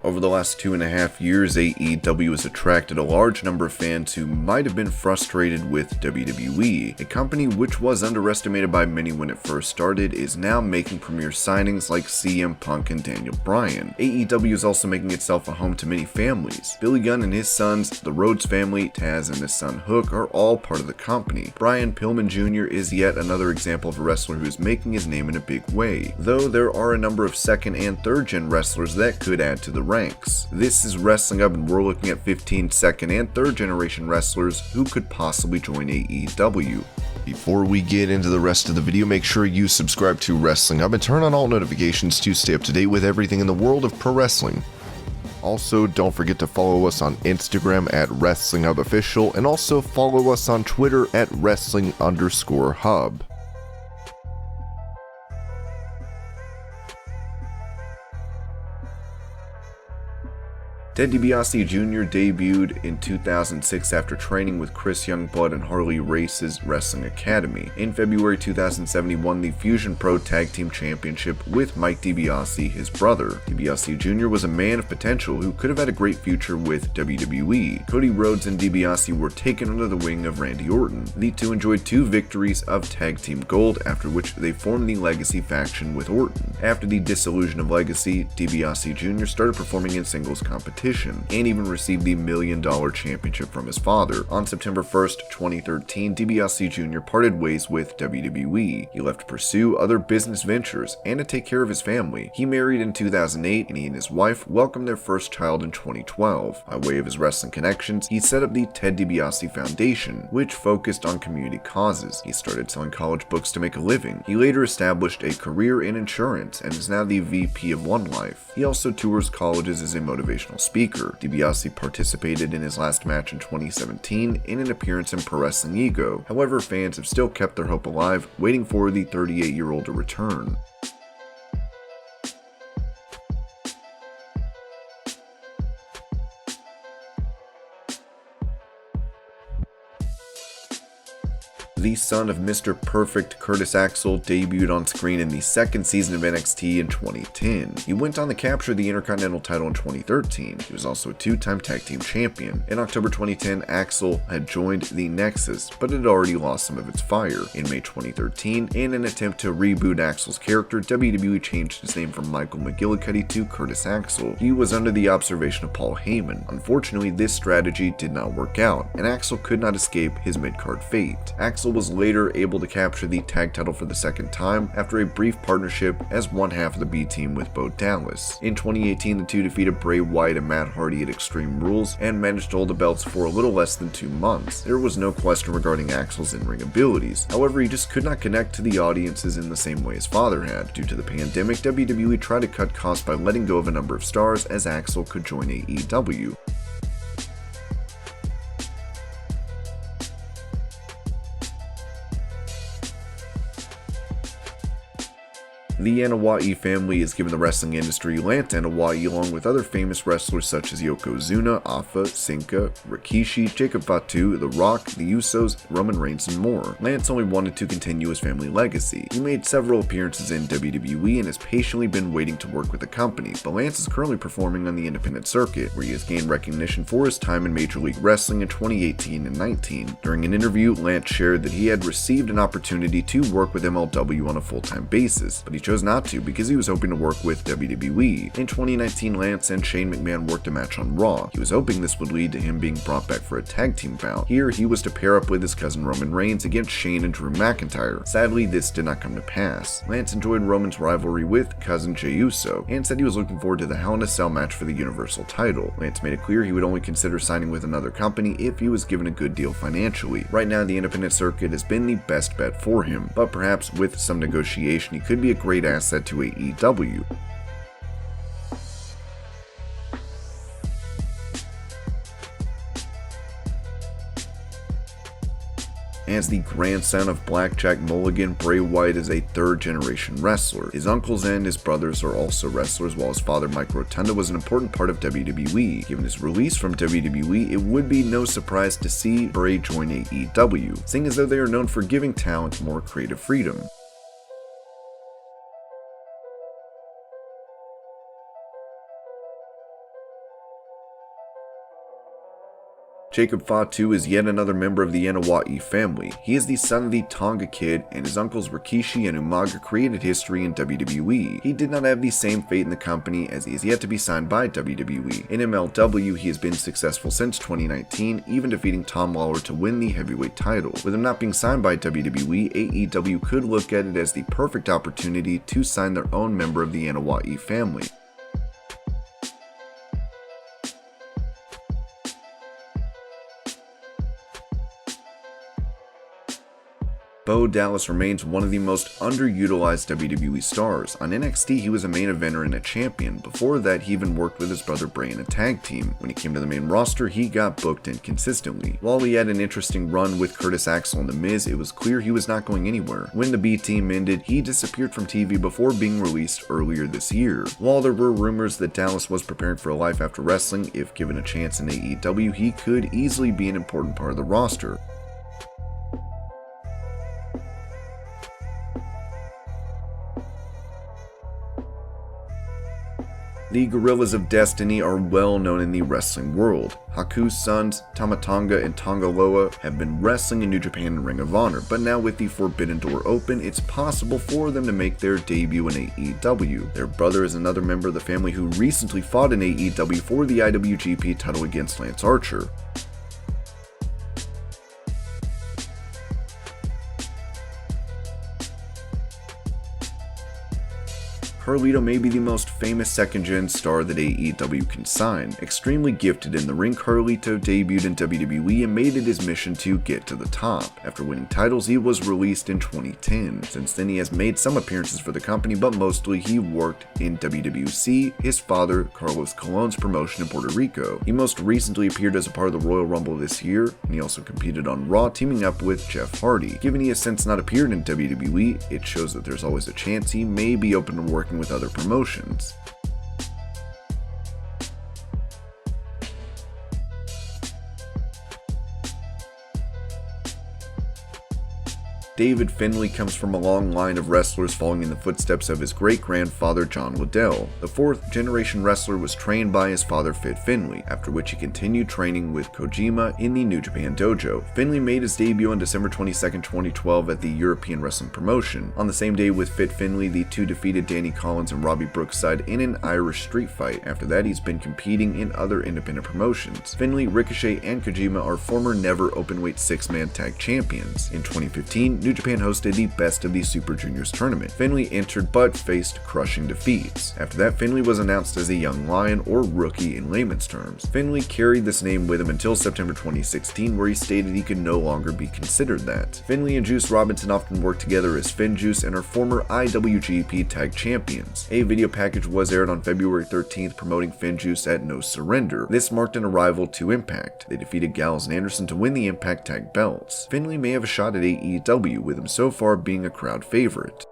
Over the last 2.5 years, AEW has attracted a large number of fans who might have been frustrated with WWE. A company which was underestimated by many when it first started is now making premier signings like CM Punk and Daniel Bryan. AEW is also making itself a home to many families. Billy Gunn and his sons, the Rhodes Family, Taz and his son Hook are all part of the company. Bryan Pillman Jr. is yet another example of a wrestler who is making his name in a big way, though there are a number of second and third gen wrestlers that could add to the ranks. This is Wrestling Up, and we're looking at 15 second and third generation wrestlers who could possibly join AEW. Before we get into the rest of the video, make sure you subscribe to Wrestling Up and turn on all notifications to stay up to date with everything in the world of pro wrestling. Also, don't forget to follow us on Instagram at WrestlingHubOfficial and also follow us on Twitter at Wrestling_Hub. Ted DiBiase Jr. debuted in 2006 after training with Chris Youngblood and Harley Race's Wrestling Academy. In February 2007, he won the Fusion Pro Tag Team Championship with Mike DiBiase, his brother. DiBiase Jr. was a man of potential who could have had a great future with WWE. Cody Rhodes and DiBiase were taken under the wing of Randy Orton. The two enjoyed 2 victories of Tag Team Gold, after which they formed the Legacy faction with Orton. After the dissolution of Legacy, DiBiase Jr. started performing in singles competition and even received the $1 Million Championship from his father. On September 1st, 2013, DiBiase Jr. parted ways with WWE. He left to pursue other business ventures and to take care of his family. He married in 2008, and he and his wife welcomed their first child in 2012. By way of his wrestling connections, he set up the Ted DiBiase Foundation, which focused on community causes. He started selling college books to make a living. He later established a career in insurance and is now the VP of One Life. He also tours colleges as a motivational speaker. DiBiase participated in his last match in 2017 in an appearance in Pro Wrestling Ego. However, fans have still kept their hope alive, waiting for the 38-year-old to return. The son of Mr. Perfect, Curtis Axel, debuted on screen in the second season of NXT in 2010. He went on to capture the Intercontinental title in 2013. He was also a 2-time tag team champion. In October 2010, Axel had joined the Nexus, but had already lost some of its fire. In May 2013, in an attempt to reboot Axel's character, WWE changed his name from Michael McGillicuddy to Curtis Axel. He was under the observation of Paul Heyman. Unfortunately, this strategy did not work out, and Axel could not escape his mid-card fate. Axel was later able to capture the tag title for the second time after a brief partnership as one half of the B team with Bo Dallas. In 2018, the two defeated Bray Wyatt and Matt Hardy at Extreme Rules and managed to hold the belts for a little less than 2 months. There was no question regarding Axel's in-ring abilities. However, he just could not connect to the audiences in the same way his father had. Due to the pandemic, WWE tried to cut costs by letting go of a number of stars as Axel could join AEW. The Anoa'i family has given the wrestling industry Lance Anoa'i along with other famous wrestlers such as Yokozuna, Afa, Sinka, Rikishi, Jacob Fatu, The Rock, The Usos, Roman Reigns, and more. Lance only wanted to continue his family legacy. He made several appearances in WWE and has patiently been waiting to work with the company, but Lance is currently performing on the independent circuit, where he has gained recognition for his time in Major League Wrestling in 2018 and 19. During an interview, Lance shared that he had received an opportunity to work with MLW on a full-time basis, but he chose not to because he was hoping to work with WWE. In 2019, Lance and Shane McMahon worked a match on Raw. He was hoping this would lead to him being brought back for a tag team bout. Here, he was to pair up with his cousin Roman Reigns against Shane and Drew McIntyre. Sadly, this did not come to pass. Lance enjoyed Roman's rivalry with cousin Jey Uso and said he was looking forward to the Hell in a Cell match for the Universal title. Lance made it clear he would only consider signing with another company if he was given a good deal financially. Right now, the independent circuit has been the best bet for him, but perhaps with some negotiation, he could be a great asset to AEW. As the grandson of Blackjack Mulligan, Bray Wyatt is a third-generation wrestler. His uncles and his brothers are also wrestlers, while his father, Mike Rotunda, was an important part of WWE. Given his release from WWE, it would be no surprise to see Bray join AEW, seeing as though they are known for giving talent more creative freedom. Jacob Fatu is yet another member of the Wyatt family. He is the son of the Tonga Kid, and his uncles Rikishi and Umaga created history in WWE. He did not have the same fate in the company, as he is yet to be signed by WWE. In MLW, he has been successful since 2019, even defeating Tom Lawler to win the heavyweight title. With him not being signed by WWE, AEW could look at it as the perfect opportunity to sign their own member of the Wyatt family. Bo Dallas remains one of the most underutilized WWE stars. On NXT, he was a main eventer and a champion. Before that, he even worked with his brother Bray in a tag team. When he came to the main roster, he got booked inconsistently. While he had an interesting run with Curtis Axel and The Miz, it was clear he was not going anywhere. When the B team ended, he disappeared from TV before being released earlier this year. While there were rumors that Dallas was preparing for a life after wrestling, if given a chance in AEW, he could easily be an important part of the roster. The Gorillas of Destiny are well known in the wrestling world. Haku's sons, Tama Tonga and Tonga Loa, have been wrestling in New Japan and Ring of Honor, but now with the Forbidden Door open, it's possible for them to make their debut in AEW. Their brother is another member of the family who recently fought in AEW for the IWGP title against Lance Archer. Carlito may be the most famous second-gen star that AEW can sign. Extremely gifted in the ring, Carlito debuted in WWE and made it his mission to get to the top. After winning titles, he was released in 2010. Since then, he has made some appearances for the company, but mostly he worked in WWC, his father, Carlos Colon's promotion in Puerto Rico. He most recently appeared as a part of the Royal Rumble this year, and he also competed on Raw, teaming up with Jeff Hardy. Given he has since not appeared in WWE, it shows that there's always a chance he may be open to working with other promotions. David Finlay comes from a long line of wrestlers following in the footsteps of his great-grandfather John Liddell. The fourth-generation wrestler was trained by his father Fit Finlay, after which he continued training with Kojima in the New Japan Dojo. Finlay made his debut on December 22, 2012 at the European Wrestling Promotion. On the same day with Fit Finlay, the two defeated Danny Collins and Robbie Brookside in an Irish street fight. After that, he's been competing in other independent promotions. Finlay, Ricochet, and Kojima are former Never Openweight 6-man tag champions. In 2015, New Japan hosted the Best of the Super Juniors tournament. Finlay entered but faced crushing defeats. After that, Finlay was announced as a young lion, or rookie in layman's terms. Finlay carried this name with him until September 2016, where he stated he could no longer be considered that. Finlay and Juice Robinson often work together as FinJuice and are former IWGP Tag Champions. A video package was aired on February 13th promoting FinJuice at No Surrender. This marked an arrival to Impact. They defeated Gallows and Anderson to win the Impact Tag belts. Finlay may have a shot at AEW, with him so far being a crowd favorite.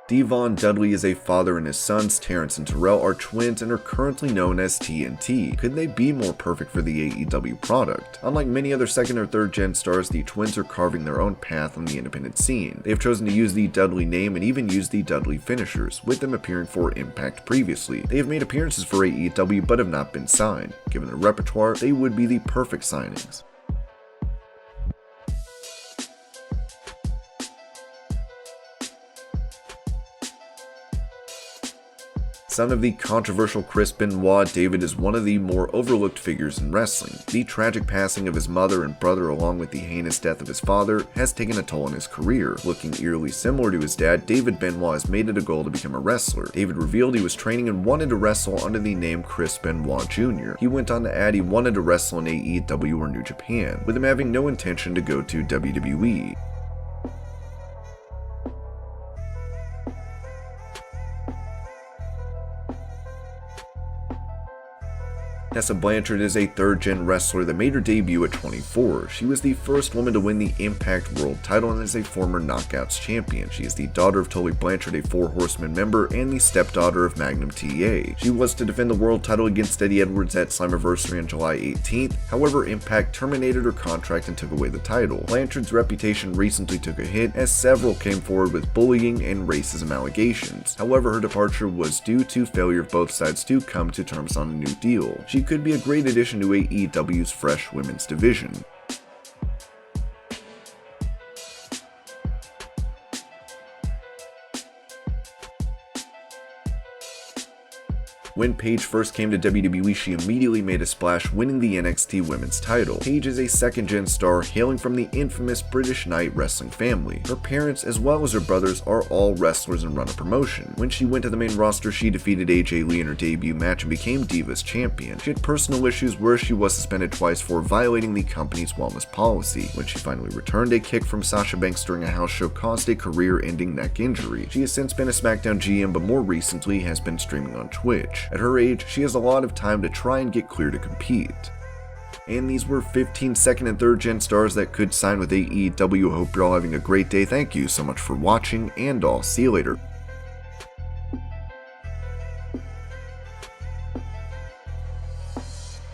Devon Dudley is a father, and his sons Terrence and Terrell are twins and are currently known as TNT. Could they be more perfect for the AEW product? Unlike many other second or third gen stars, the twins are carving their own path on the independent scene. They have chosen to use the Dudley name and even use the Dudley finishers, with them appearing for Impact previously. They have made appearances for AEW but have not been signed. Given their repertoire, they would be the perfect signings. Son of the controversial Chris Benoit, David is one of the more overlooked figures in wrestling. The tragic passing of his mother and brother, along with the heinous death of his father, has taken a toll on his career. Looking eerily similar to his dad, David Benoit has made it a goal to become a wrestler. David revealed he was training and wanted to wrestle under the name Chris Benoit Jr. He went on to add he wanted to wrestle in AEW or New Japan, with him having no intention to go to WWE. Tessa Blanchard is a third-gen wrestler that made her debut at 24. She was the first woman to win the Impact World title and is a former Knockouts champion. She is the daughter of Tully Blanchard, a Four Horsemen member, and the stepdaughter of Magnum TA. She was to defend the world title against Eddie Edwards at Slammiversary on July 18th, however Impact terminated her contract and took away the title. Blanchard's reputation recently took a hit as several came forward with bullying and racism allegations. However, her departure was due to failure of both sides to come to terms on a new deal. She could be a great addition to AEW's fresh women's division. When Paige first came to WWE, she immediately made a splash, winning the NXT Women's title. Paige is a second-gen star hailing from the infamous British Knight wrestling family. Her parents, as well as her brothers, are all wrestlers and run a promotion. When she went to the main roster, she defeated AJ Lee in her debut match and became Divas Champion. She had personal issues where she was suspended twice for violating the company's wellness policy. When she finally returned, a kick from Sasha Banks during a house show caused a career-ending neck injury. She has since been a SmackDown GM, but more recently has been streaming on Twitch. At her age, she has a lot of time to try and get clear to compete. And these were 15 second and third gen stars that could sign with AEW. Hope you're all having a great day. Thank you so much for watching, and I'll see you later.